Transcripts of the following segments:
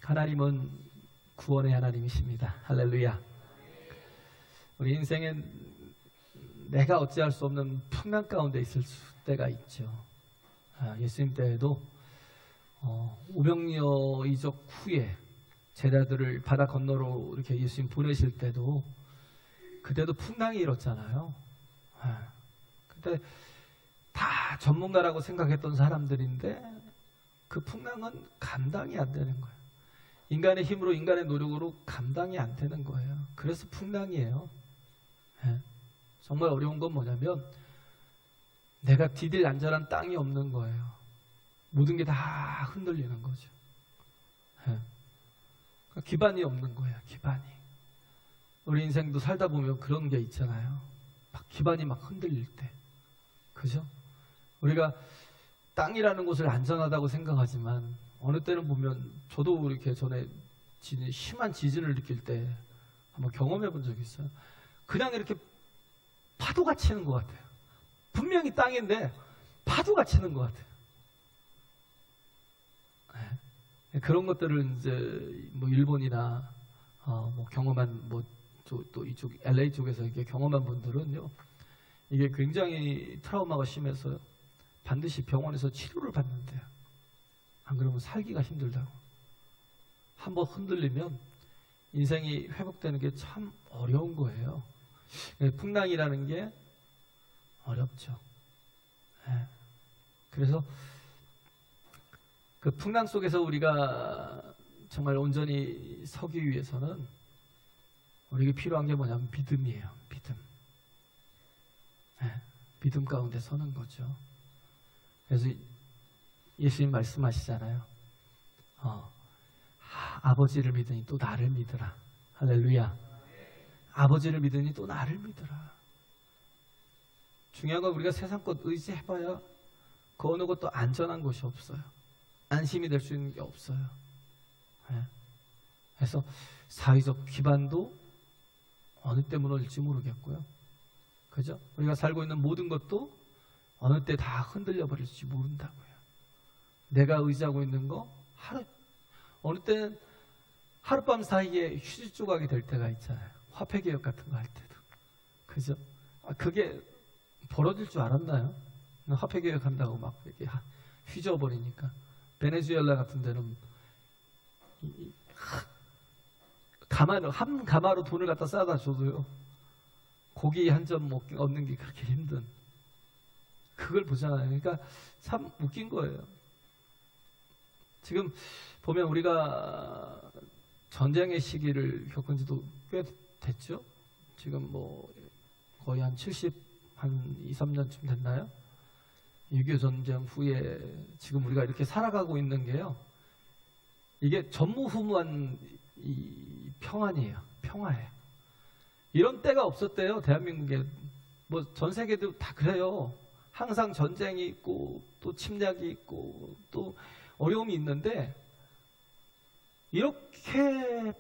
하나님은 구원의 하나님이십니다. 할렐루야. 우리 인생엔 내가 어찌할 수 없는 풍랑 가운데 있을 때가 있죠. 예수님 때에도 오병이어 이적 후에 제자들을 바다 건너로 이렇게 예수님 보내실 때도 그때도 풍랑이 일었잖아요. 그때 다 전문가라고 생각했던 사람들인데 그 풍랑은 감당이 안 되는 거예요. 인간의 힘으로, 인간의 노력으로 감당이 안 되는 거예요. 그래서 풍랑이에요. 정말 어려운 건 뭐냐면 내가 디딜 안전한 땅이 없는 거예요. 모든 게 다 흔들리는 거죠. 기반이 없는 거예요. 기반이. 우리 인생도 살다 보면 그런 게 있잖아요. 막 기반이 막 흔들릴 때. 그죠? 우리가 땅이라는 곳을 안전하다고 생각하지만 어느 때는 보면 저도 이렇게 전에 심한 지진을 느낄 때 한번 경험해 본 적이 있어요. 그냥 이렇게 파도가 치는 것 같아요. 분명히 땅인데 파도가 치는 것 같아요. 그런 것들을 이제 뭐 일본이나 뭐 경험한 또 이쪽 LA 쪽에서 이렇게 경험한 분들은요, 이게 굉장히 트라우마가 심해서 반드시 병원에서 치료를 받는데요. 안 그러면 살기가 힘들다고. 한번 흔들리면 인생이 회복되는 게 참 어려운 거예요. 풍랑이라는 게 어렵죠. 그래서 그 풍랑 속에서 우리가 정말 온전히 서기 위해서는 우리에게 필요한 게 뭐냐면 믿음이에요. 믿음. 믿음 가운데 서는 거죠. 그래서 예수님 말씀하시잖아요. 아버지를 믿으니 또 나를 믿으라. 할렐루야. 아버지를 믿으니 또 나를 믿으라. 중요한 건 우리가 세상 것 의지해봐야 그 어느 것도 안전한 곳이 없어요. 안심이 될 수 있는 게 없어요. 그래서 사회적 기반도 어느 때 무너질지 모르겠고요. 그죠? 우리가 살고 있는 모든 것도 어느 때 다 흔들려 버릴지 모른다고요. 내가 의지하고 있는 거 어느 때는 하룻밤 사이에 휴지 조각이 될 때가 있잖아요. 화폐개혁 같은 거 할 때도. 그죠? 그게 벌어질 줄 알았나요? 화폐개혁 한다고 막 이렇게 휘저어버리니까. 베네수엘라 같은 데는 한 가마로 돈을 갖다 싸다 줘도요, 고기 한 점 얻는 게 그렇게 힘든, 그걸 보잖아요. 그러니까 참 웃긴 거예요. 지금 보면 우리가 전쟁의 시기를 겪은 지도 꽤 됐죠. 지금 뭐 거의 한 2, 3년쯤 됐나요? 6.25 전쟁 후에 지금 우리가 이렇게 살아가고 있는 게요, 이게 전무후무한 이 평안이에요. 평화예요. 이런 때가 없었대요. 대한민국에. 뭐 전 세계도 다 그래요. 항상 전쟁이 있고 또 침략이 있고 또 어려움이 있는데 이렇게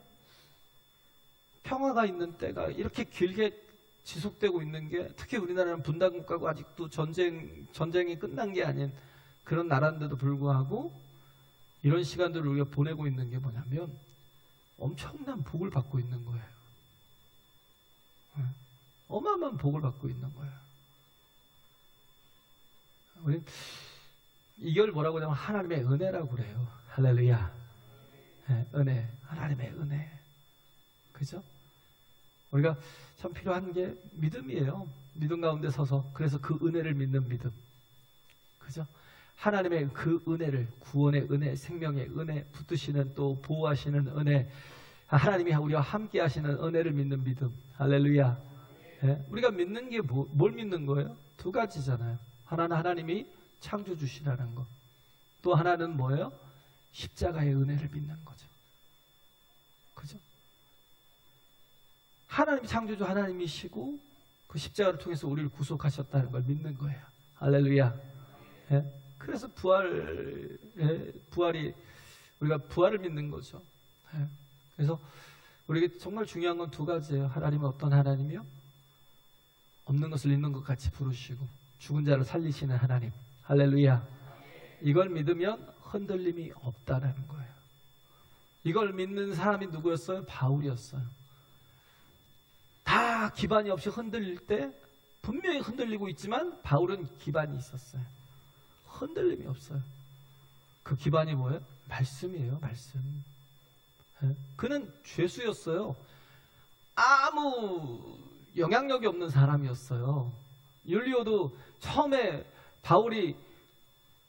평화가 있는 때가 이렇게 길게 지속되고 있는 게, 특히 우리나라는 분단국가고 아직도 전쟁이 끝난 게 아닌 그런 나라인데도 불구하고 이런 시간들을 우리가 보내고 있는 게 뭐냐면 엄청난 복을 받고 있는 거예요. 어마어마한 복을 받고 있는 거예요. 우리 이걸 뭐라고 하냐면 하나님의 은혜라고 그래요. 할렐루야. 은혜, 하나님의 은혜. 그죠? 우리가 참 필요한 게 믿음이에요. 믿음 가운데 서서, 그래서 그 은혜를 믿는 믿음. 그죠? 하나님의 그 은혜를, 구원의 은혜, 생명의 은혜, 붙드시는 또 보호하시는 은혜, 하나님이 우리와 함께 하시는 은혜를 믿는 믿음. 할렐루야. 우리가 믿는 게 뭘 믿는 거예요? 두 가지잖아요. 하나는 하나님이 창조주시라는 거. 또 하나는 뭐예요? 십자가의 은혜를 믿는 거죠. 그죠? 하나님이 창조주 하나님이시고 그 십자가를 통해서 우리를 구속하셨다는 걸 믿는 거예요. 할렐루야. 그래서 부활이 우리가 부활을 믿는 거죠. 그래서 우리에게 정말 중요한 건 두 가지예요. 하나님은 어떤 하나님이요? 없는 것을 있는 것 같이 부르시고 죽은 자를 살리시는 하나님. 할렐루야. 이걸 믿으면 흔들림이 없다라는 거예요. 이걸 믿는 사람이 누구였어요? 바울이었어요. 다 기반이 없이 흔들릴 때 분명히 흔들리고 있지만 바울은 기반이 있었어요. 흔들림이 없어요. 그 기반이 뭐예요? 말씀이에요. 말씀. 그는 죄수였어요. 아무 영향력이 없는 사람이었어요. 율리오도 처음에 바울이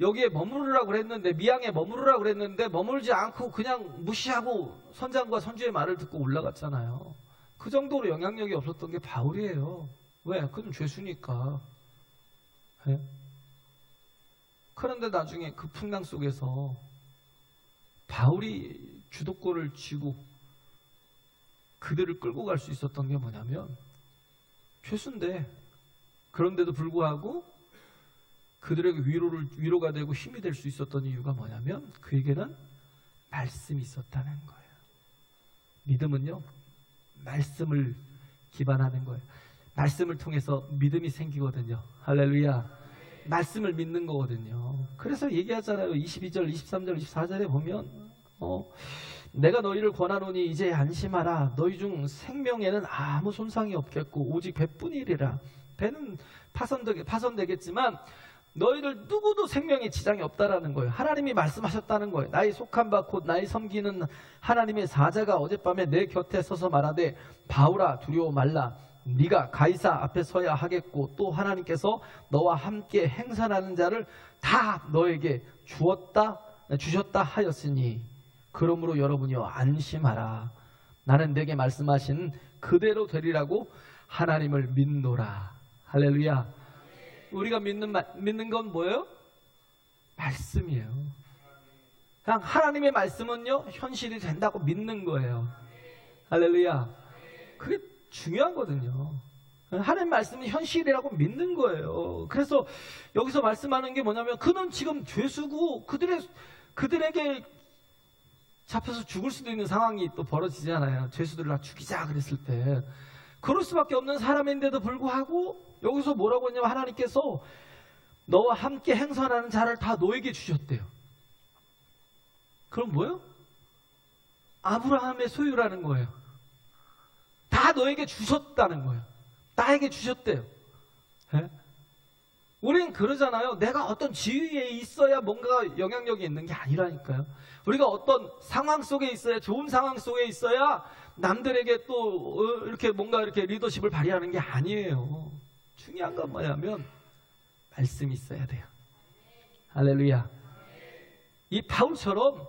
여기에 머무르라고 그랬는데, 미양에 머무르라고 그랬는데 머물지 않고 그냥 무시하고 선장과 선주의 말을 듣고 올라갔잖아요. 그 정도로 영향력이 없었던 게 바울이에요. 왜? 그는 죄수니까. 그런데 나중에 그 풍랑 속에서 바울이 주도권을 쥐고 그들을 끌고 갈 수 있었던 게 뭐냐면, 죄수인데 그런데도 불구하고 그들에게 위로가 되고 힘이 될 수 있었던 이유가 뭐냐면, 그에게는 말씀이 있었다는 거예요. 믿음은요, 말씀을 기반하는 거예요. 말씀을 통해서 믿음이 생기거든요. 할렐루야. 말씀을 믿는 거거든요. 그래서 얘기하잖아요. 22절, 23절, 24절에 보면 내가 너희를 권하노니 이제 안심하라. 너희 중 생명에는 아무 손상이 없겠고 오직 배뿐이리라. 배는 파손되겠지만 너희들 누구도 생명에 지장이 없다라는 거예요. 하나님이 말씀하셨다는 거예요. 나의 속한 바 곧 나의 섬기는 하나님의 사자가 어젯밤에 내 곁에 서서 말하되, 바울아 두려워 말라. 네가 가이사 앞에 서야 하겠고 또 하나님께서 너와 함께 행선하는 자를 다 너에게 주셨다 하였으니 그러므로 여러분이여 안심하라. 나는 내게 말씀하신 그대로 되리라고 하나님을 믿노라. 할렐루야. 우리가 믿는 건 뭐예요? 말씀이에요. 그냥 하나님의 말씀은요, 현실이 된다고 믿는 거예요. 할렐루야. 그게 중요하거든요. 하나님 말씀은 현실이라고 믿는 거예요. 그래서 여기서 말씀하는 게 뭐냐면, 그는 지금 죄수고 그들에게 잡혀서 죽을 수도 있는 상황이 또 벌어지잖아요. 죄수들을 다 죽이자 그랬을 때. 그럴 수밖에 없는 사람인데도 불구하고 여기서 뭐라고 했냐면, 하나님께서 너와 함께 행선하는 자를 다 너에게 주셨대요. 그럼 뭐예요? 아브라함의 소유라는 거예요. 다 너에게 주셨다는 거예요. 나에게 주셨대요. 네? 우리는 그러잖아요. 내가 어떤 지위에 있어야 뭔가 영향력이 있는 게 아니라니까요. 우리가 어떤 상황 속에 있어야, 좋은 상황 속에 있어야 남들에게 또 이렇게 뭔가 이렇게 리더십을 발휘하는 게 아니에요. 중요한 건 뭐냐면 말씀이 있어야 돼요. 할렐루야. 이 바울처럼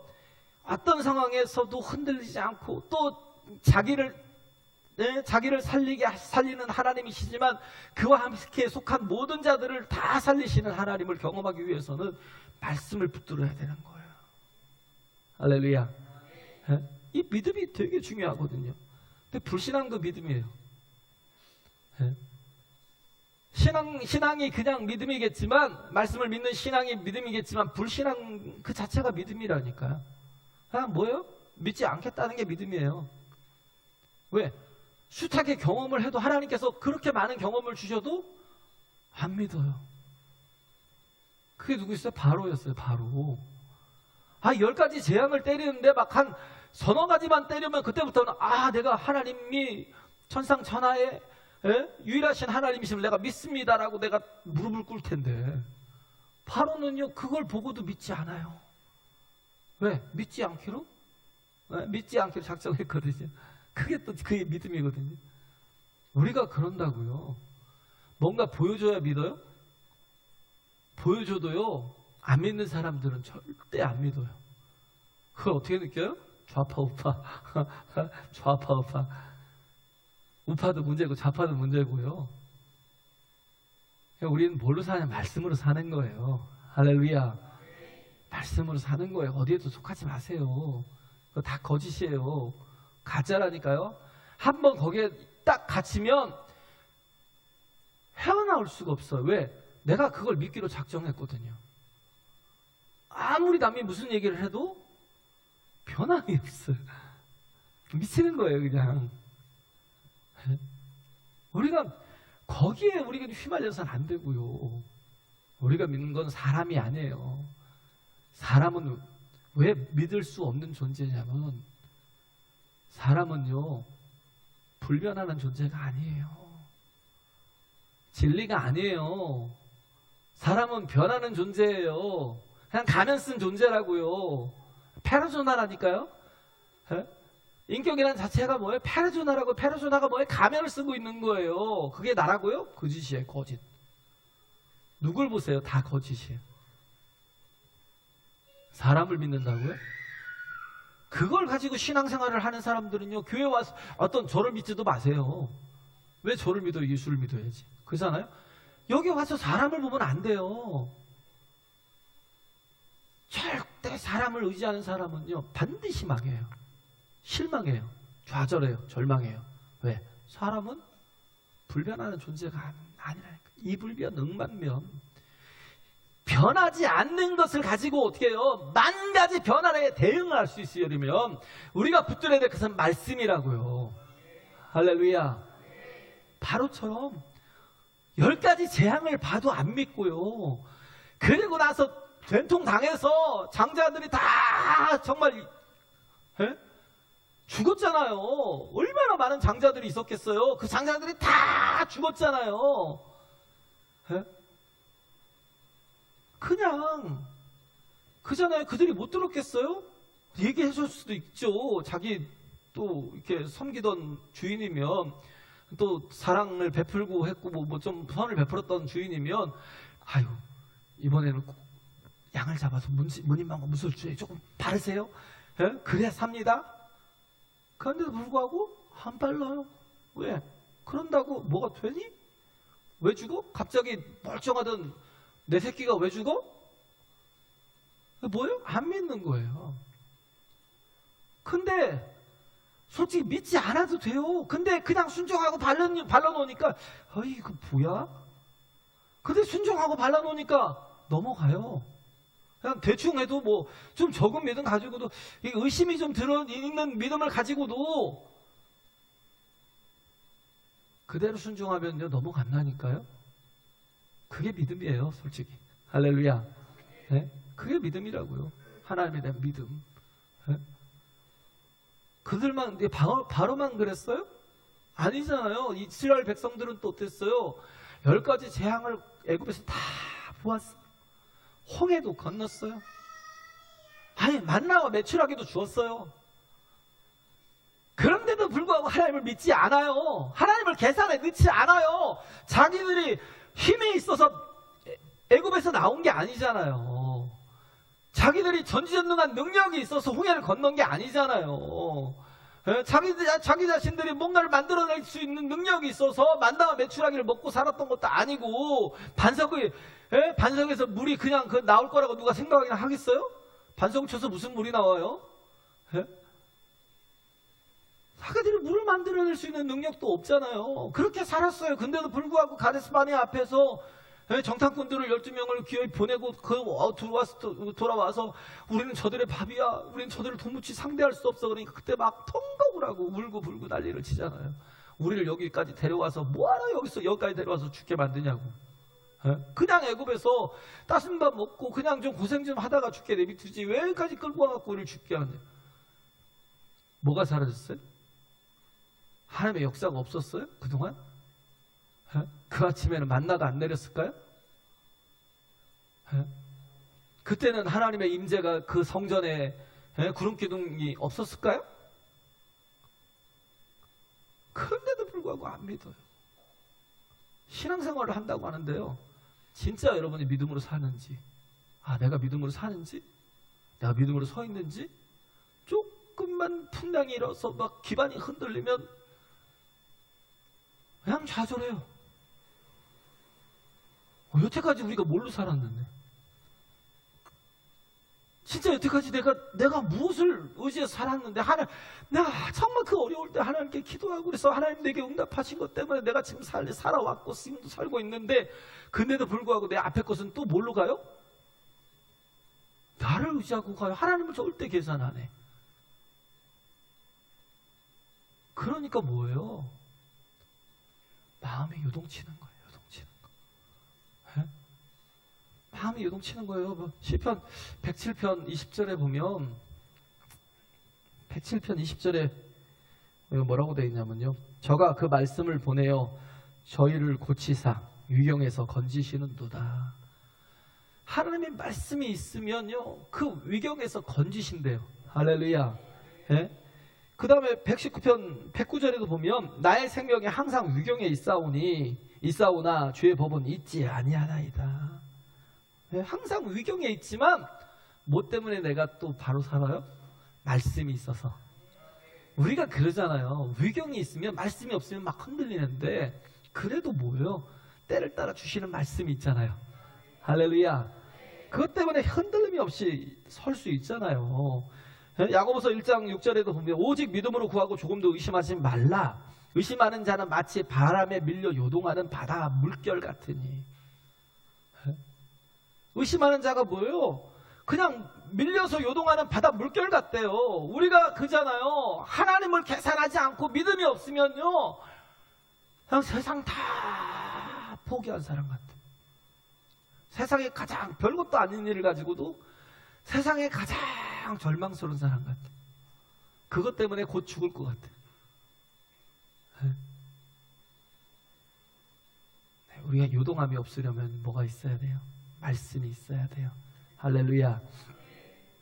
어떤 상황에서도 흔들리지 않고 또 자기를 살리는 하나님이시지만 그와 함께 속한 모든 자들을 다 살리시는 하나님을 경험하기 위해서는 말씀을 붙들어야 되는 거예요. 할렐루야. 이 믿음이 되게 중요하거든요. 근데 불신앙도 믿음이에요. 신앙이 그냥 믿음이겠지만, 말씀을 믿는 신앙이 믿음이겠지만, 불신앙 그 자체가 믿음이라니까요. 그냥 뭐예요? 믿지 않겠다는 게 믿음이에요. 왜? 숱하게 경험을 해도, 하나님께서 그렇게 많은 경험을 주셔도 안 믿어요. 그게 누구 있어요? 바로였어요. 바로. 10가지 재앙을 때리는데 막 한 서너 가지만 때리면 그때부터는 내가 하나님이 천상천하에 유일하신 하나님이심을 내가 믿습니다라고 내가 무릎을 꿇을 텐데, 바로는요 그걸 보고도 믿지 않아요. 왜? 믿지 않기로 작정했거든요. 그게 또 그의 믿음이거든요. 우리가 그런다고요. 뭔가 보여줘야 믿어요? 보여줘도요, 안 믿는 사람들은 절대 안 믿어요. 그걸 어떻게 느껴요? 좌파 우파. 좌파 우파. 우파도 문제고 좌파도 문제고요. 우리는 뭘로 사냐? 말씀으로 사는 거예요. 할렐루야. 말씀으로 사는 거예요. 어디에도 속하지 마세요. 그거 다 거짓이에요. 가짜라니까요. 한번 거기에 딱 갇히면 헤어나올 수가 없어요. 왜? 내가 그걸 믿기로 작정했거든요. 아무리 남이 무슨 얘기를 해도 변함이 없어요. 미치는 거예요, 그냥. 우리가 거기에 우리가 휘말려서는 안 되고요. 우리가 믿는 건 사람이 아니에요. 사람은 왜 믿을 수 없는 존재냐면 사람은요, 불변하는 존재가 아니에요. 진리가 아니에요. 사람은 변하는 존재예요. 그냥 가면 쓴 존재라고요. 페르소나라니까요. 에? 인격이란 자체가 뭐예요? 페르소나라고. 페르소나가 뭐예요? 가면을 쓰고 있는 거예요. 그게 나라고요? 거짓이에요. 거짓. 누굴 보세요? 다 거짓이에요. 사람을 믿는다고요? 그걸 가지고 신앙생활을 하는 사람들은요, 교회 와서 어떤 저를 믿지도 마세요. 왜 저를 믿어요? 예수를 믿어야지. 그렇잖아요? 여기 와서 사람을 보면 안 돼요. 절대 사람을 의지하는 사람은요, 반드시 망해요. 실망해요. 좌절해요. 절망해요. 왜? 사람은 불변하는 존재가 아니라니까. 이불변, 응만면. 변하지 않는 것을 가지고 어떻게 해요? 만 가지 변화에 대응을 할 수 있어요. 그러면 우리가 붙들어야 될 것은 말씀이라고요. 할렐루야. 바로처럼 10가지 재앙을 봐도 안 믿고요. 그리고 나서 된통 당해서 장자들이 다 정말 죽었잖아요. 얼마나 많은 장자들이 있었겠어요. 그 장자들이 다 죽었잖아요. 그냥 그잖아요. 그들이 못 들었겠어요? 얘기해 줄 수도 있죠. 자기 또 이렇게 섬기던 주인이면, 또 사랑을 베풀고 했고 뭐 좀 선을 베풀었던 주인이면, 아유 이번에는 꼭 양을 잡아서 문인방과 무술주에 조금 바르세요. 그래야 삽니다. 그런데도 불구하고 안 발라요. 왜? 그런다고 뭐가 되니? 왜 죽어? 갑자기 멀쩡하던 내 새끼가 왜 죽어? 뭐예요? 안 믿는 거예요. 근데 솔직히 믿지 않아도 돼요. 근데 그냥 순종하고 발라놓으니까 어이 이거 뭐야? 근데 순종하고 발라놓으니까 넘어가요. 그냥 대충 해도 뭐 좀 적은 믿음 가지고도, 의심이 좀 들어있는 믿음을 가지고도 그대로 순종하면요 넘어간다니까요. 그게 믿음이에요, 솔직히. 할렐루야. 네? 그게 믿음이라고요. 하나님에 대한 믿음. 네? 그들만, 바로만 그랬어요? 아니잖아요. 이스라엘 백성들은 또 어땠어요? 10가지 재앙을 애굽에서 다 보았어요. 홍해도 건넜어요. 아니, 만나와 메추라기도 주었어요. 그런데도 불구하고 하나님을 믿지 않아요. 하나님을 계산에 넣지 않아요. 자기들이 힘이 있어서 애굽에서 나온 게 아니잖아요. 자기들이 전지전능한 능력이 있어서 홍해를 건넌 게 아니잖아요. 자기 자신들이 뭔가를 만들어낼 수 있는 능력이 있어서 만나와 메추라기를 먹고 살았던 것도 아니고, 반석에서 물이 그냥 나올 거라고 누가 생각이나 하겠어요? 반석 쳐서 무슨 물이 나와요? 자기들이 물을 만들어낼 수 있는 능력도 없잖아요. 그렇게 살았어요. 근데도 불구하고 가데스바네 앞에서 정탐꾼들을 12명을 기어이 보내고 돌아와서 우리는 저들의 밥이야, 우리는 저들을 도무지 상대할 수 없어. 그러니까 그때 막 통곡을 하고 울고 불고 난리를 치잖아요. 우리를 여기까지 데려와서 뭐하러 여기까지 데려와서 죽게 만드냐고. 그냥 애굽에서 따순 밥 먹고 그냥 좀 고생 좀 하다가 죽게 내비두지 왜 여기까지 끌고 와갖고 우리를 죽게 하냐. 뭐가 사라졌어요? 하나님의 역사가 없었어요? 그동안? 그 아침에는 만나가 안 내렸을까요? 그때는 하나님의 임재가 그 성전에 구름기둥이 없었을까요? 그런데도 불구하고 안 믿어요. 신앙생활을 한다고 하는데요, 진짜 여러분이 믿음으로 사는지, 내가 믿음으로 사는지, 내가 믿음으로 서 있는지, 조금만 풍랑이 일어서 막 기반이 흔들리면 그냥 좌절해요. 여태까지 우리가 뭘로 살았는데? 진짜 여태까지 내가 무엇을 의지해서 살았는데, 내가 정말 그 어려울 때 하나님께 기도하고 그래서 하나님 내게 응답하신 것 때문에 내가 지금 살아왔고 지금도 살고 있는데, 근데도 불구하고 내 앞에 것은 또 뭘로 가요? 나를 의지하고 가요. 하나님을 절대 계산 안 해. 그러니까 뭐예요? 마음이 요동치는 거예요. 마음이 요동치는 거예요. 시편 107편 20절에 보면, 107편 20절에 여기 뭐라고 되어 있냐면요, 저가 그 말씀을 보내어 저희를 고치사 위경에서 건지시는도다. 하나님의 말씀이 있으면요, 그 위경에서 건지신대요. 할렐루야. 예? 그 다음에 119편 109절에도 보면 나의 생명이 항상 위경에 있사오나 주의 법은 있지 아니하나이다. 예? 항상 위경에 있지만 뭐 때문에 내가 또 바로 살아요? 말씀이 있어서. 우리가 그러잖아요. 위경이 있으면, 말씀이 없으면 막 흔들리는데, 그래도 뭐예요? 때를 따라 주시는 말씀이 있잖아요. 할렐루야. 그것 때문에 흔들림이 없이 설 수 있잖아요. 야고보서 1장 6절에도 보면 오직 믿음으로 구하고 조금도 의심하지 말라. 의심하는 자는 마치 바람에 밀려 요동하는 바다 물결 같으니. 의심하는 자가 뭐예요? 그냥 밀려서 요동하는 바다 물결 같대요. 우리가 그잖아요. 하나님을 계산하지 않고 믿음이 없으면요, 그냥 세상 다 포기한 사람 같아요. 세상에 가장 별것도 아닌 일을 가지고도 세상에 가장 절망스러운 사람 같아요. 그것 때문에 곧 죽을 것 같아요. 네, 우리가 요동함이 없으려면 뭐가 있어야 돼요? 말씀이 있어야 돼요. 할렐루야.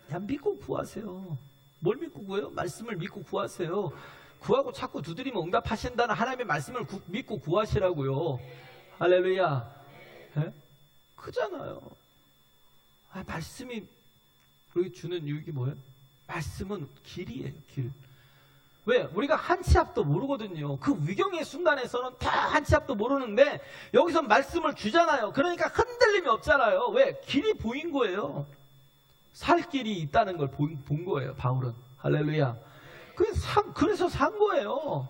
그냥 믿고 구하세요. 뭘 믿고 구해요? 말씀을 믿고 구하세요. 구하고 자꾸 두드리면 응답하신다는 하나님의 말씀을 믿고 구하시라고요. 할렐루야. 네? 크잖아요. 말씀이 우리 주는 유익이 뭐예요? 말씀은 길이에요, 길. 왜? 우리가 한 치 앞도 모르거든요. 그 위경의 순간에서는 다 한 치 앞도 모르는데 여기서 말씀을 주잖아요. 그러니까 흔들림이 없잖아요. 왜? 길이 보인 거예요. 살 길이 있다는 걸 본 거예요, 바울은. 할렐루야. 그래서 산 거예요.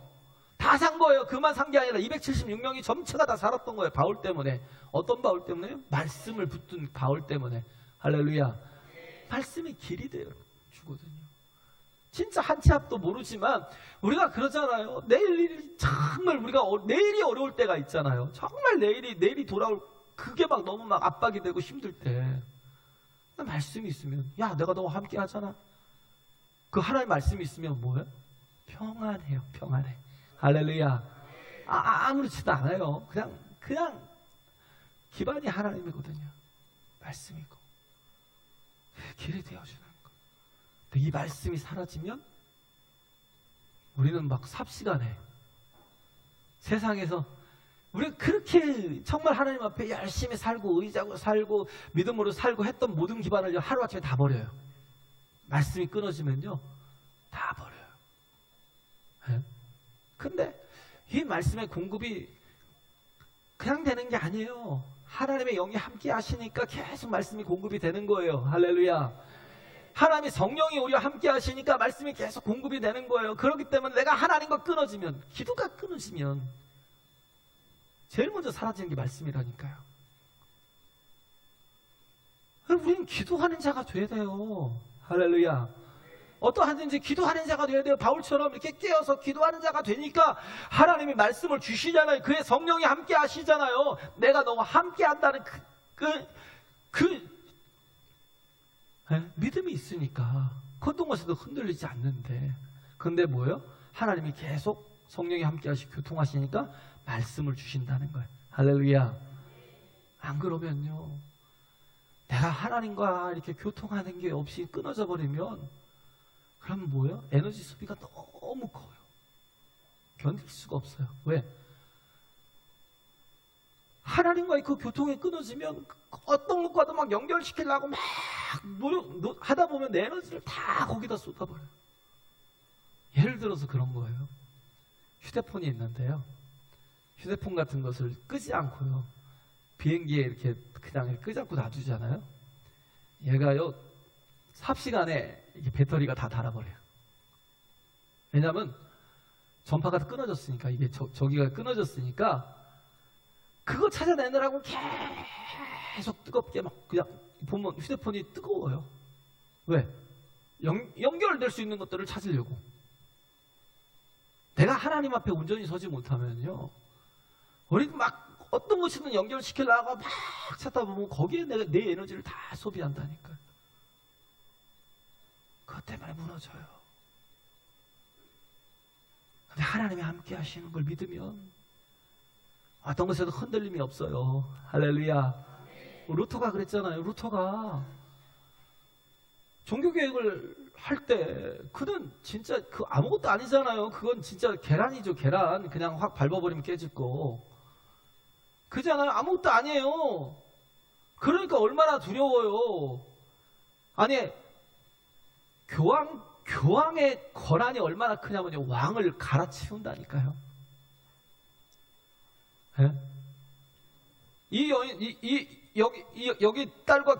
다 산 거예요. 그만 산 게 아니라 276명이 전체가 다 살았던 거예요. 바울 때문에. 어떤 바울 때문에요? 말씀을 붙든 바울 때문에. 할렐루야. 말씀이 길이 되어 주거든요. 진짜 한 치 앞도 모르지만 우리가 그러잖아요. 내일이 정말 우리가 내일이 어려울 때가 있잖아요. 정말 내일이 돌아올, 그게 막 너무 막 압박이 되고 힘들 때 말씀이 있으면, 야, 내가 너와 함께 하잖아. 그 하나님의 말씀이 있으면 뭐예요? 평안해요. 평안해. 할렐루야. 아무렇지도 않아요. 그냥 기반이 하나님이거든요. 말씀이고 길이 되어주는 거. 근데 이 말씀이 사라지면 우리는 막 삽시간에 세상에서 우리가 그렇게 정말 하나님 앞에 열심히 살고 의지하고 살고 믿음으로 살고 했던 모든 기반을 하루아침에 다 버려요. 말씀이 끊어지면요, 다 버려요. 네? 근데 이 말씀의 공급이 그냥 되는 게 아니에요. 하나님의 영이 함께 하시니까 계속 말씀이 공급이 되는 거예요. 할렐루야. 하나님의 성령이 우리와 함께 하시니까 말씀이 계속 공급이 되는 거예요. 그렇기 때문에 내가 하나님과 끊어지면, 기도가 끊어지면 제일 먼저 사라지는 게 말씀이라니까요. 우리는 기도하는 자가 돼야 돼요. 할렐루야. 어떠하든지 기도하는 자가 돼야 돼요. 바울처럼 이렇게 깨어서 기도하는 자가 되니까 하나님이 말씀을 주시잖아요. 그의 성령이 함께 하시잖아요. 내가 너와 함께 한다는 믿음이 있으니까 어떤 것에도 흔들리지 않는데, 근데 뭐예요? 하나님이 계속 성령이 함께 하시고 교통하시니까 말씀을 주신다는 거예요. 할렐루야. 안 그러면요, 내가 하나님과 이렇게 교통하는 게 없이 끊어져 버리면, 그럼 뭐예요? 에너지 소비가 너무 커요. 견딜 수가 없어요. 왜? 하나님과의 그 교통이 끊어지면 어떤 것과도 막 연결시키려고 막 하다 보면 내 에너지를 다 거기다 쏟아버려요. 예를 들어서 그런 거예요. 휴대폰이 있는데요, 휴대폰 같은 것을 끄지 않고요, 비행기에 이렇게 그냥 끄지 않고 놔두잖아요. 얘가요, 삽시간에 이게 배터리가 다 닳아버려요. 왜냐하면 전파가 끊어졌으니까, 이게 저기가 끊어졌으니까 그거 찾아내느라고 계속 뜨겁게 막 그냥 보면 휴대폰이 뜨거워요. 왜? 연결될 수 있는 것들을 찾으려고. 내가 하나님 앞에 온전히 서지 못하면요, 우리 막 어떤 것이든 연결시키려고 막 찾다 보면 거기에 내 에너지를 다 소비한다니까요. 그것 때문에 무너져요. 하나님이 함께 하시는 걸 믿으면 어떤 것에도 흔들림이 없어요. 할렐루야. 루터가 그랬잖아요. 루터가 종교개혁을 할 때 그는 진짜 그 아무것도 아니잖아요. 그건 진짜 계란이죠. 계란 그냥 확 밟아버리면 깨질 거 그잖아요. 아무것도 아니에요. 그러니까 얼마나 두려워요. 아니 교황의 권한이 얼마나 크냐면요, 왕을 갈아치운다니까요. 여기 딸과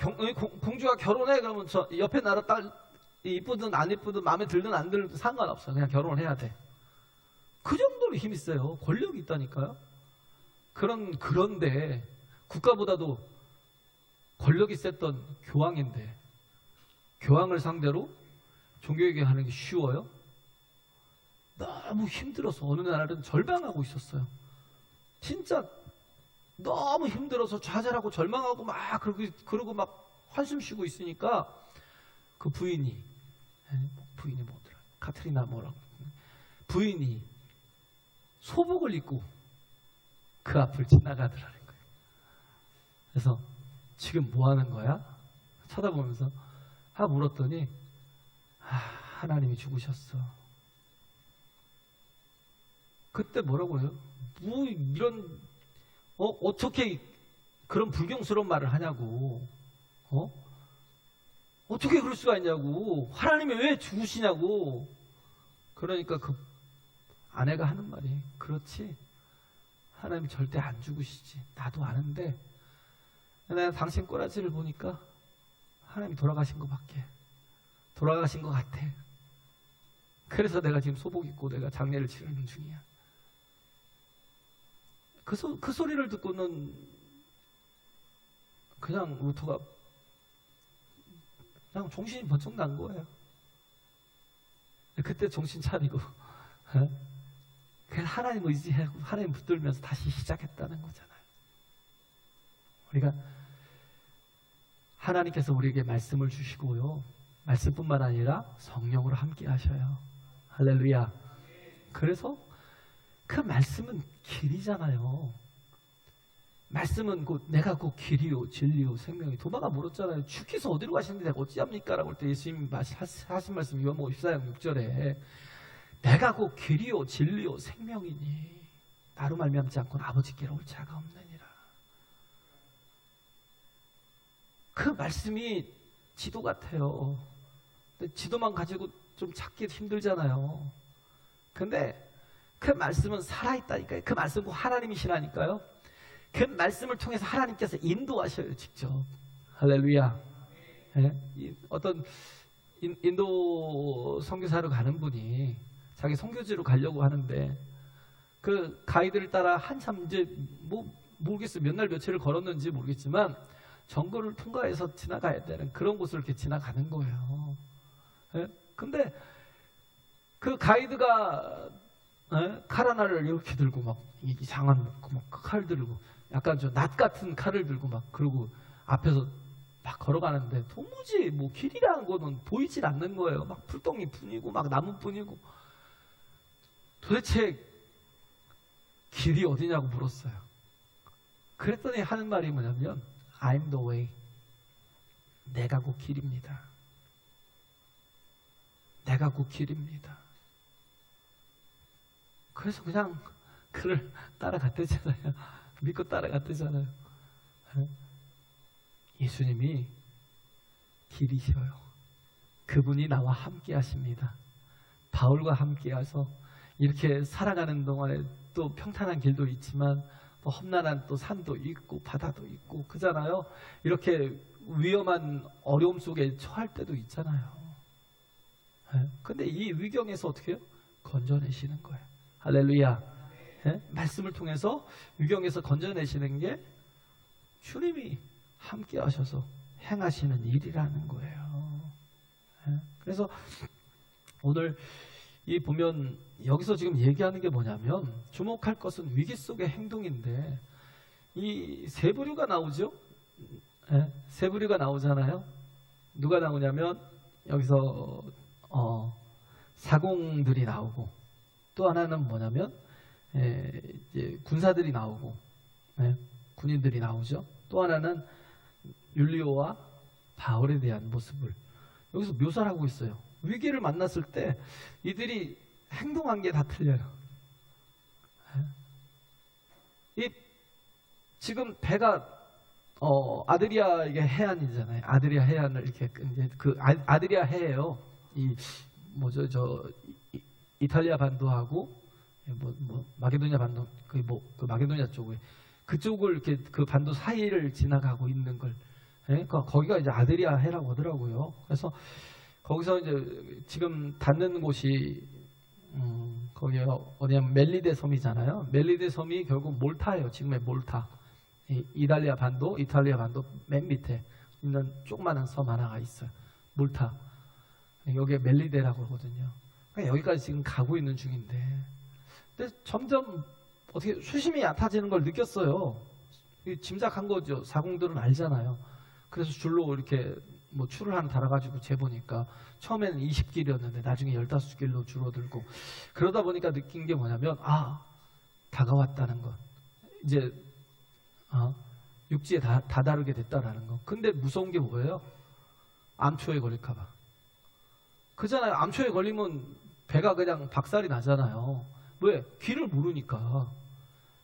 공주가 결혼해. 그러면 저 옆에 나라 딸 이쁘든 안 이쁘든 마음에 들든 안 들든 상관없어. 그냥 결혼해야 돼. 그 정도로 힘이 세요. 권력이 있다니까요. 그런데 국가보다도 권력이 셌던 교황인데 교황을 상대로 종교개혁 하는 게 쉬워요? 너무 힘들어서 어느 날은 절망하고 있었어요. 진짜 너무 힘들어서 좌절하고 절망하고 막 그러고 막 한숨 쉬고 있으니까 그 부인이 뭐더라? 카트리나 뭐라고 부인이 소복을 입고 그 앞을 지나가더라는 거예요. 그래서 지금 뭐 하는 거야? 쳐다보면서 물었더니 하나님이 죽으셨어. 그때 뭐라고 해요? 뭐 이런 어떻게 그런 불경스러운 말을 하냐고. 어떻게 그럴 수가 있냐고. 하나님이 왜 죽으시냐고. 그러니까 그 아내가 하는 말이 그렇지. 하나님이 절대 안 죽으시지. 나도 아는데 내가 당신 꼬라지를 보니까 하나님이 돌아가신 것 같아. 그래서 내가 지금 소복 입고 내가 장례를 치르는 중이야. 그 소리를 듣고는 그냥 루터가 그냥 정신이 번쩍 난 거예요. 그때 정신 차리고 그냥 하나님 의지하고 하나님 붙들면서 다시 시작했다는 거잖아요. 우리가 하나님께서 우리에게 말씀을 주시고요, 말씀뿐만 아니라 성령으로 함께 하셔요. 할렐루야. 그래서 그 말씀은 길이잖아요. 말씀은 내가 곧 길이요 진리요 생명이. 도마가 물었잖아요. 주께서 어디로 가시는데 내가 어찌합니까? 라고 할 때 예수님이 하신 말씀 요한복음 14장 6절에 내가 곧 길이요 진리요 생명이니 나로 말미암지 않고는 아버지께로 올 자가 없느니라. 그 말씀이 지도 같아요. 근데 지도만 가지고 좀 찾기 힘들잖아요. 근데 그 말씀은 살아있다니까요. 그 말씀은 하나님이시라니까요. 그 말씀을 통해서 하나님께서 인도하셔요, 직접. 할렐루야. 어떤 인도 선교사로 가는 분이 자기 선교지로 가려고 하는데 그 가이드를 따라 한참 이제 모르겠어요. 몇 날 며칠을 걸었는지 모르겠지만 정글을 통과해서 지나가야 되는 그런 곳을 이렇게 지나가는 거예요. 근데 그 가이드가 칼 하나를 이렇게 들고 막 이상한 막 칼 들고 약간 좀 낫 같은 칼을 들고 막 그러고 앞에서 막 걸어가는데 도무지 길이라는 거는 보이질 않는 거예요. 막 풀덩이 뿐이고 막 나무뿐이고. 도대체 길이 어디냐고 물었어요. 그랬더니 하는 말이 뭐냐면 I'm the way. 내가 곧 길입니다. 내가 곧 길입니다. 그래서 그냥 그를 따라갔대잖아요. 믿고 따라갔대잖아요. 예수님이 길이셔요. 그분이 나와 함께 하십니다. 바울과 함께 하셔서 이렇게 살아가는 동안에 또 평탄한 길도 있지만 또 험난한 또 산도 있고 바다도 있고 그잖아요. 이렇게 위험한 어려움 속에 처할 때도 있잖아요. 근데 이 위경에서 어떻게 해요? 건져내시는 거예요. 할렐루야. 말씀을 통해서 위경에서 건져내시는 게 주님이 함께 하셔서 행하시는 일이라는 거예요. 그래서 오늘 이 보면 여기서 지금 얘기하는 게 뭐냐면 주목할 것은 위기 속의 행동인데 이 세 부류가 나오죠. 세 부류가 나오잖아요. 누가 나오냐면 여기서 사공들이 나오고 또 하나는 뭐냐면 이제 군사들이 나오고 군인들이 나오죠. 또 하나는 율리오와 바울에 대한 모습을 여기서 묘사를 하고 있어요. 위기를 만났을 때 이들이 행동한 게 다 틀려요. 지금 배가 아드리아 이게 해안이잖아요. 아드리아 해안을 이렇게 이제 그 아드리아 해예요. 이 뭐죠 이탈리아 반도하고 마게도니아 반도 그 마게도니아 쪽에 그쪽을 이렇게 그 반도 사이를 지나가고 있는 걸 그러니까 거기가 이제 아드리아 해라고 하더라고요. 그래서 거기서 이제 지금 닿는 곳이 거기 어디냐면 멜리데 섬이잖아요. 멜리데 섬이 결국 몰타예요. 지금의 몰타. 이탈리아 반도 맨 밑에 있는 조그마한 섬 하나가 있어요. 몰타. 여기에 멜리데라고 하거든요. 그러니까 여기까지 지금 가고 있는 중인데, 근데 점점 어떻게 수심이 얕아지는 걸 느꼈어요. 짐작한 거죠. 사공들은 알잖아요. 그래서 줄로 이렇게 뭐 줄을 하나 달아가지고 재보니까 처음에는 20길이었는데 나중에 15길로 줄어들고 그러다 보니까 느낀 게 뭐냐면 다가왔다는 것. 이제 육지에 다다르게 됐다라는 거. 근데 무서운 게 뭐예요? 암초에 걸릴까봐. 그잖아요. 암초에 걸리면 배가 그냥 박살이 나잖아요. 왜? 길을 모르니까.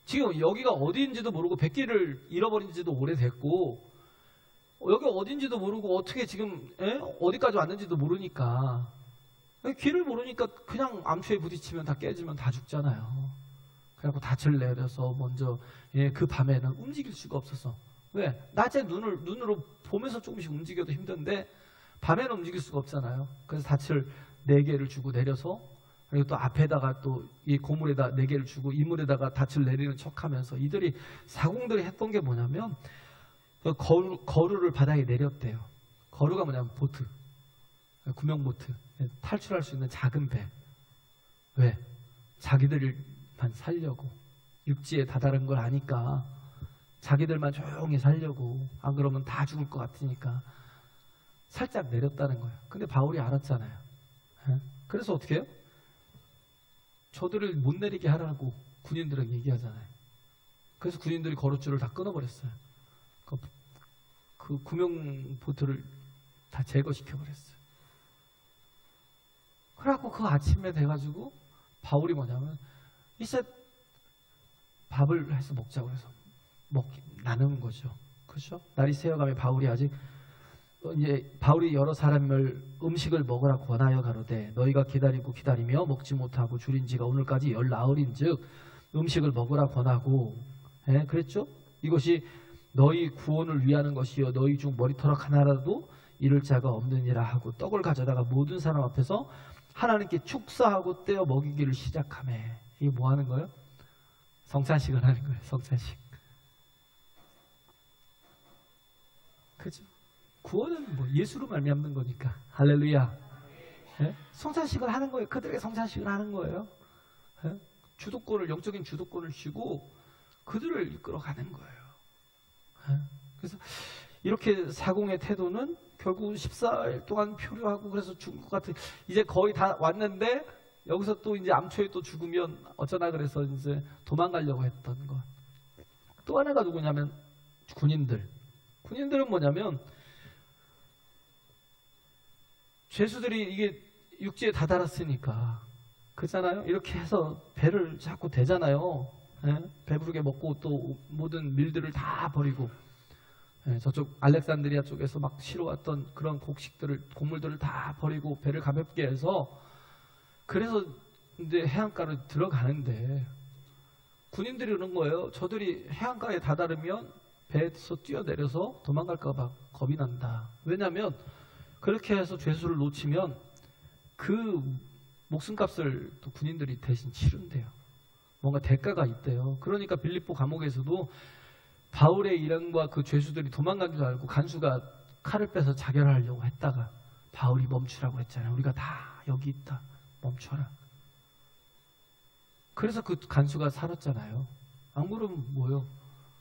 지금 여기가 어디인지도 모르고 백길을 잃어버린지도 오래됐고 여기 어딘지도 모르고 어떻게 지금 어디까지 왔는지도 모르니까 길을 모르니까 그냥 암초에 부딪히면 다 깨지면 다 죽잖아요. 그래갖고 닻을 내려서 먼저 그 밤에는 움직일 수가 없어서 왜? 낮에 눈으로 보면서 조금씩 움직여도 힘든데 밤에는 움직일 수가 없잖아요. 그래서 닻을 4개를 주고 내려서 그리고 또 앞에다가 또 이 고물에다 4개를 주고 이물에다가 닻을 내리는 척하면서 이들이 사공들이 했던 게 뭐냐면 거루를 바다에 내렸대요. 거루가 뭐냐면 보트, 구명보트, 탈출할 수 있는 작은 배. 왜? 자기들만 살려고. 육지에 다다른 걸 아니까 자기들만 조용히 살려고. 안 그러면 다 죽을 것 같으니까 살짝 내렸다는 거예요. 근데 바울이 알았잖아요. 그래서 어떻게 해요? 저들을 못 내리게 하라고 군인들에게 얘기하잖아요. 그래서 군인들이 거루줄을 다 끊어버렸어요. 그 구명보트를 다 제거시켜버렸어요. 그래갖고 그 아침에 돼가지고 바울이 뭐냐면 이제 밥을 해서 먹자고 해서 나누는 거죠. 그렇죠? 날이 새어가며 바울이 여러 사람을 음식을 먹으라 권하여 가로되 너희가 기다리며 먹지 못하고 줄인 지가 오늘까지 14일인즉 음식을 먹으라 권하고 그랬죠? 이것이 너희 구원을 위하는 것이요 너희 중 머리털 하나라도 잃을 자가 없느니라 하고 떡을 가져다가 모든 사람 앞에서 하나님께 축사하고 떼어 먹이기를 시작하매. 이게 뭐 하는 거예요? 성찬식을 하는 거예요. 성찬식. 그죠? 구원은 뭐 예수로 말미암는 거니까. 할렐루야. 성찬식을 하는 거예요. 그들에게 성찬식을 하는 거예요. 영적인 주도권을 쥐고 그들을 이끌어가는 거예요. 그래서 이렇게 사공의 태도는 결국 14일 동안 표류하고 그래서 죽을 것 같은. 이제 거의 다 왔는데 여기서 또 이제 암초에 또 죽으면 어쩌나 그래서 이제 도망가려고 했던 것. 또 하나가 누구냐면 군인들은 뭐냐면 죄수들이 이게 육지에 다다랐으니까 그렇잖아요. 이렇게 해서 배를 자꾸 대잖아요. 배부르게 먹고 또 모든 밀들을 다 버리고 저쪽 알렉산드리아 쪽에서 막 실어왔던 그런 곡물들을 다 버리고 배를 가볍게 해서 그래서 이제 해안가로 들어가는데 군인들이 그런 거예요. 저들이 해안가에 다다르면 배에서 뛰어내려서 도망갈까 봐 겁이 난다. 왜냐하면 그렇게 해서 죄수를 놓치면 그 목숨값을 또 군인들이 대신 치른대요. 뭔가 대가가 있대요. 그러니까 빌립보 감옥에서도 바울의 일행과 그 죄수들이 도망가기도 알고 간수가 칼을 빼서 자결하려고 했다가 바울이 멈추라고 했잖아요. 우리가 다 여기 있다. 멈춰라. 그래서 그 간수가 살았잖아요. 안 그러면 뭐요?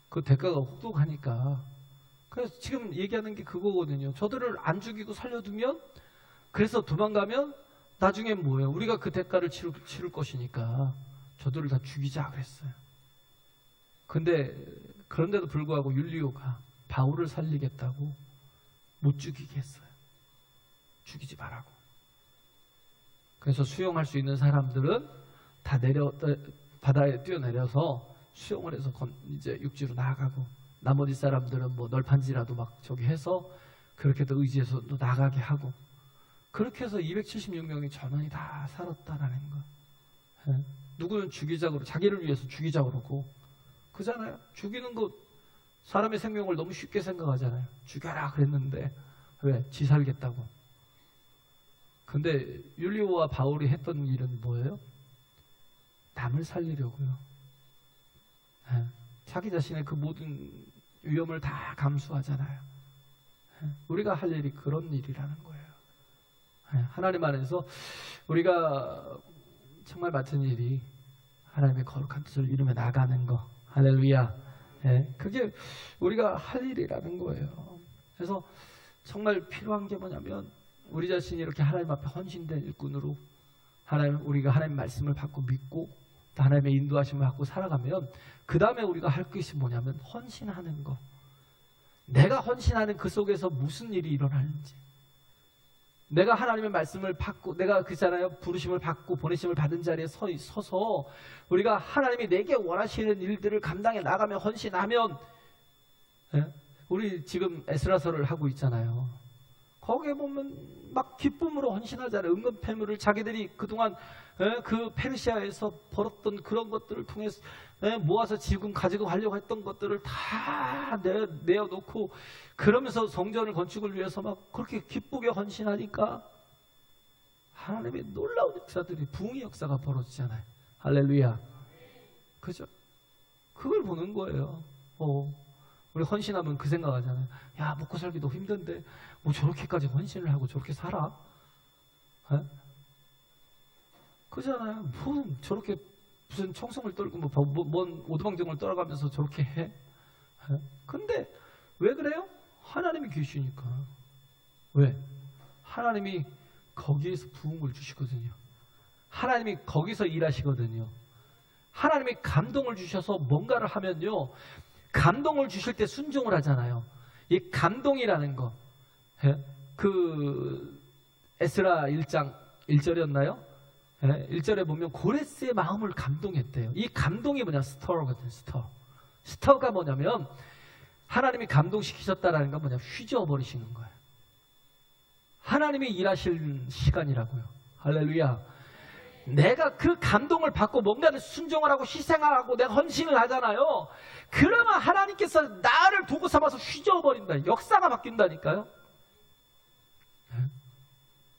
그 대가가 혹독하니까. 그래서 지금 얘기하는 게 그거거든요. 저들을 안 죽이고 살려두면 그래서 도망가면 나중에 뭐예요? 우리가 그 대가를 치를 것이니까 저들을 다 죽이자 그랬어요. 근데 그런데도 불구하고 율리오가 바울을 살리겠다고 못 죽이게 했어요. 죽이지 말라고. 그래서 수용할 수 있는 사람들은 다 바다에 뛰어내려서 수용을 해서 이제 육지로 나아가고, 나머지 사람들은 뭐 널판지라도 막 저기 해서 그렇게 또 의지해서 또 나가게 하고, 그렇게 해서 276명이 전원이 다 살았다라는 거. 예? 누구는 죽이자고, 자기를 위해서 죽이자고 그러고, 그잖아요. 죽이는 거 사람의 생명을 너무 쉽게 생각하잖아요. 죽여라 그랬는데 왜? 지 살겠다고. 근데 율리오와 바울이 했던 일은 뭐예요? 남을 살리려고요. 예? 자기 자신의 그 모든 위험을 다 감수하잖아요. 예? 우리가 할 일이 그런 일이라는 거예요. 예? 하나님 안에서 우리가 정말 맡은 일이 하나님의 거룩한 뜻을 이루며 나가는 거. 할렐루야. 예? 그게 우리가 할 일이라는 거예요. 그래서 정말 필요한 게 뭐냐면, 우리 자신이 이렇게 하나님 앞에 헌신된 일꾼으로 우리가 하나님 말씀을 받고 믿고 또 하나님의 인도하심을 받고 살아가면, 그 다음에 우리가 할 것이 뭐냐면 헌신하는 거. 내가 헌신하는 그 속에서 무슨 일이 일어나는지, 내가 하나님의 말씀을 받고, 내가 그잖아요, 부르심을 받고 보내심을 받은 자리에 서서 우리가 하나님이 내게 원하시는 일들을 감당해 나가며 헌신하면, 예? 우리 지금 에스라서를 하고 있잖아요. 거기에 보면 막 기쁨으로 헌신하잖아요. 은근패물을 자기들이 그동안 그 페르시아에서 벌었던 그런 것들을 통해서 모아서 지금 가지고 가려고 했던 것들을 다 내어놓고, 그러면서 성전을 건축을 위해서 막 그렇게 기쁘게 헌신하니까 하나님의 놀라운 역사들이, 부흥의 역사가 벌어지잖아요. 할렐루야. 그죠? 그걸 보는 거예요. 우리 헌신하면 그 생각하잖아요. 야, 먹고 살기도 힘든데 뭐 저렇게까지 헌신을 하고 저렇게 살아? 에? 그잖아요. 뭐 저렇게 무슨 청송을 떨고 뭔 오두방정을 떨어가면서 저렇게 해? 에? 근데 왜 그래요? 하나님이 계시니까. 왜? 하나님이 거기에서 부흥을 주시거든요. 하나님이 거기서 일하시거든요. 하나님이 감동을 주셔서 뭔가를 하면요, 감동을 주실 때 순종을 하잖아요. 이 감동이라는 거, 그 에스라 1장 1절이었나요? 1절에 보면 고레스의 마음을 감동했대요. 이 감동이 뭐냐? 스터거든요. 스터가 뭐냐면 하나님이 감동시키셨다라는 건 뭐냐? 휘저어버리시는 거예요. 하나님이 일하실 시간이라고요. 할렐루야. 내가 그 감동을 받고 뭔가를 순종을 하고 희생을 하고 내가 헌신을 하잖아요. 그러면 하나님께서 나를 도구 삼아서 휘저어버린다. 역사가 바뀐다니까요.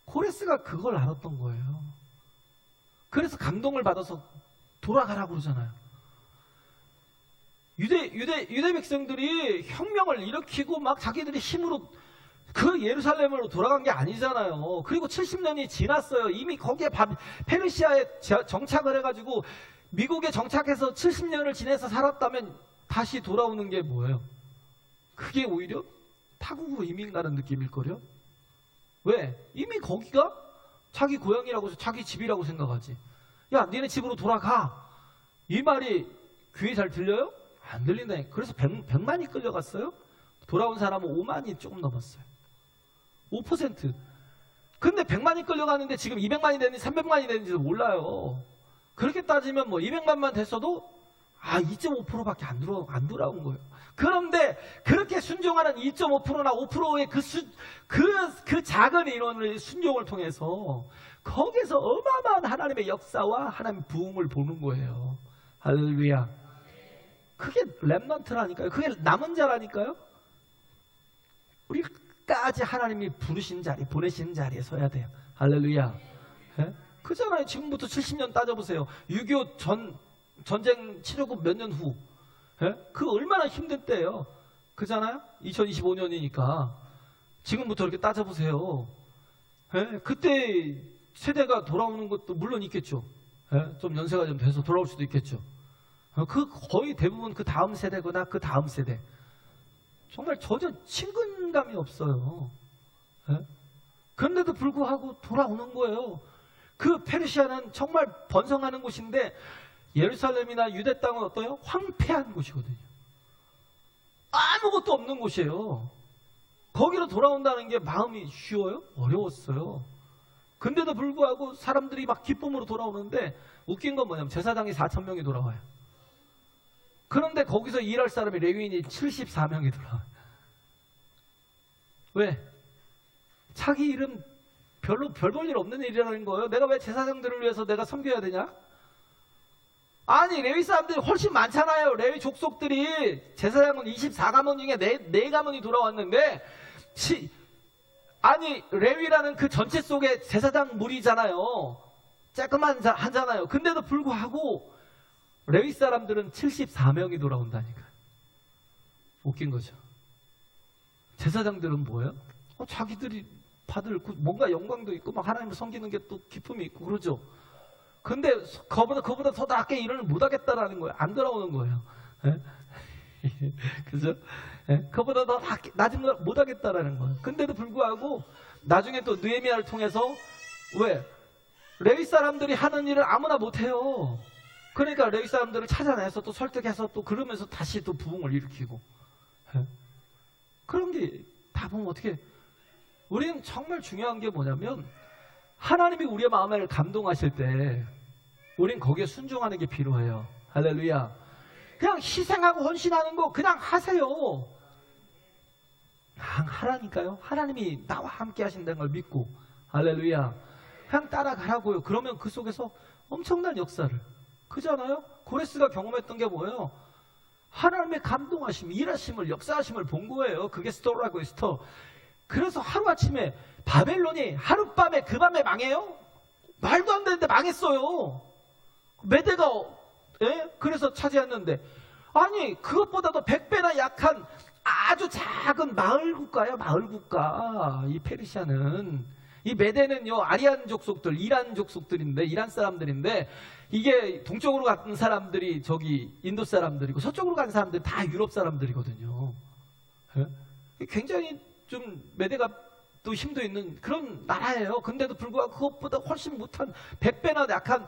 고레스가 그걸 알았던 거예요. 그래서 감동을 받아서 돌아가라고 그러잖아요. 유대 백성들이 혁명을 일으키고 막 자기들이 힘으로 그 예루살렘으로 돌아간 게 아니잖아요. 그리고 70년이 지났어요. 이미 거기에 페르시아에 정착을 해가지고 미국에 정착해서 70년을 지내서 살았다면 다시 돌아오는 게 뭐예요? 그게 오히려 타국으로 이민 가는 느낌일걸요? 왜? 이미 거기가 자기 고향이라고 해서 자기 집이라고 생각하지. 야, 니네 집으로 돌아가. 이 말이 귀에 잘 들려요? 안 들린다니까. 그래서 100만이 끌려갔어요. 돌아온 사람은 5만이 조금 넘었어요. 5%. 근데 100만이 끌려가는데 지금 200만이 되는지 300만이 되는지도 몰라요. 그렇게 따지면 뭐 200만만 됐어도 2.5%밖에 안 돌아온 거예요. 그런데 그렇게 순종하는 2.5%나 5%의 그 작은 인원의 순종을 통해서 거기서 어마어마한 하나님의 역사와 하나님의 부흥을 보는 거예요. 할렐루야. 그게 렘넌트라니까요. 그게 남은 자라니까요. 우리까지 하나님이 부르신 자리, 보내신 자리에 서야 돼요. 할렐루야. 예? 그잖아요. 지금부터 70년 따져보세요. 6.25 전쟁 치르고 몇 년 후. 예? 그 얼마나 힘든 때예요. 그잖아요. 2025년이니까 지금부터 이렇게 따져보세요. 예? 그때 세대가 돌아오는 것도 물론 있겠죠. 예? 좀 연세가 좀 돼서 돌아올 수도 있겠죠. 그 거의 대부분 그 다음 세대거나 그 다음 세대. 정말 전혀 친근감이 없어요. 예? 그런데도 불구하고 돌아오는 거예요. 그 페르시아는 정말 번성하는 곳인데 예루살렘이나 유대 땅은 어때요? 황폐한 곳이거든요. 아무것도 없는 곳이에요. 거기로 돌아온다는 게 마음이 쉬워요? 어려웠어요. 근데도 불구하고 사람들이 막 기쁨으로 돌아오는데 웃긴 건 뭐냐면 제사장이 4,000명이 돌아와요. 그런데 거기서 일할 사람이 레위인이 74명이 돌아와요. 왜? 자기 일은 별로 별 볼 일 없는 일이라는 거예요. 내가 왜 제사장들을 위해서 내가 섬겨야 되냐? 아니 레위 사람들이 훨씬 많잖아요. 레위 족속들이 제사장은 24가문 중에 4가문이 돌아왔는데 아니 레위라는 그 전체 속에 제사장 무리잖아요. 쬐끄만 하잖아요. 근데도 불구하고 레위 사람들은 74명이 돌아온다니까. 웃긴 거죠. 제사장들은 뭐예요? 자기들이 받을 뭔가 영광도 있고 막 하나님을 섬기는 게 또 기쁨이 있고 그러죠. 근데 그보다 더 낮게 일을 못하겠다라는 거예요. 안 돌아오는 거예요. 그죠? 그보다 더 낮은 걸 못하겠다라는 거예요. 근데도 불구하고 나중에 또 느헤미야를 통해서 왜? 레위 사람들이 하는 일을 아무나 못해요. 그러니까 레위 사람들을 찾아내서 또 설득해서 또 그러면서 다시 또 부흥을 일으키고 그런 게 다 보면 어떻게 우리는 정말 중요한 게 뭐냐면 하나님이 우리의 마음을 감동하실 때 우린 거기에 순종하는 게 필요해요. 할렐루야. 그냥 희생하고 헌신하는 거 그냥 하세요. 그냥 하라니까요. 하나님이 나와 함께 하신다는 걸 믿고 할렐루야. 그냥 따라가라고요. 그러면 그 속에서 엄청난 역사를 그잖아요. 고레스가 경험했던 게 뭐예요? 하나님의 감동하심, 일하심을, 역사하심을 본 거예요. 그게 스토라고요, 스토. 그래서 하루아침에 바벨론이 하룻밤에 그 밤에 망해요? 말도 안 되는데 망했어요. 메대가 그래서 차지했는데 아니 그것보다도 100배나 약한 아주 작은 마을 국가예요. 마을 국가. 이 페르시아는 이 메대는요 아리안 족속들, 이란 족속들인데 이란 사람들인데 이게 동쪽으로 간 사람들이 저기 인도 사람들이고 서쪽으로 간 사람들이 다 유럽 사람들이거든요. 굉장히 좀 메대가 또 힘도 있는 그런 나라예요. 근데도 불구하고 그것보다 훨씬 못한 100배나 약한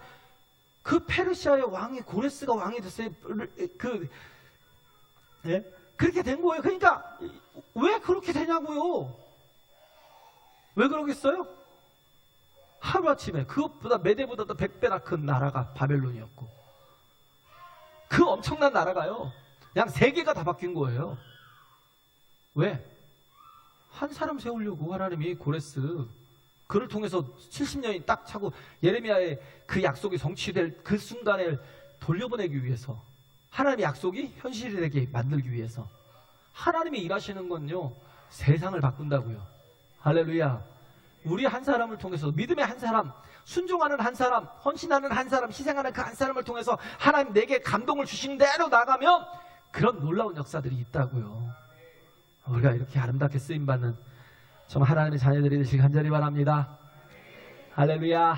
그 페르시아의 왕이 고레스가 왕이 됐어요. 그렇게 된 거예요. 그러니까 왜 그렇게 되냐고요. 왜 그러겠어요? 하루아침에 그것보다 메대보다도 100배나 큰 나라가 바벨론이었고 그 엄청난 나라가요 그냥 세계가 다 바뀐 거예요. 왜? 한 사람 세우려고 하나님이 고레스 그를 통해서 70년이 딱 차고 예레미야의 그 약속이 성취될 그 순간을 돌려보내기 위해서 하나님의 약속이 현실이 되게 만들기 위해서 하나님이 일하시는 건요 세상을 바꾼다고요. 할렐루야. 우리 한 사람을 통해서 믿음의 한 사람, 순종하는 한 사람, 헌신하는 한 사람, 희생하는 그 한 사람을 통해서 하나님 내게 감동을 주신 대로 나가면 그런 놀라운 역사들이 있다고요. 우리가 이렇게 아름답게 쓰임받는 정말 하나님의 자녀들이 되시길 간절히 바랍니다. 할렐루야.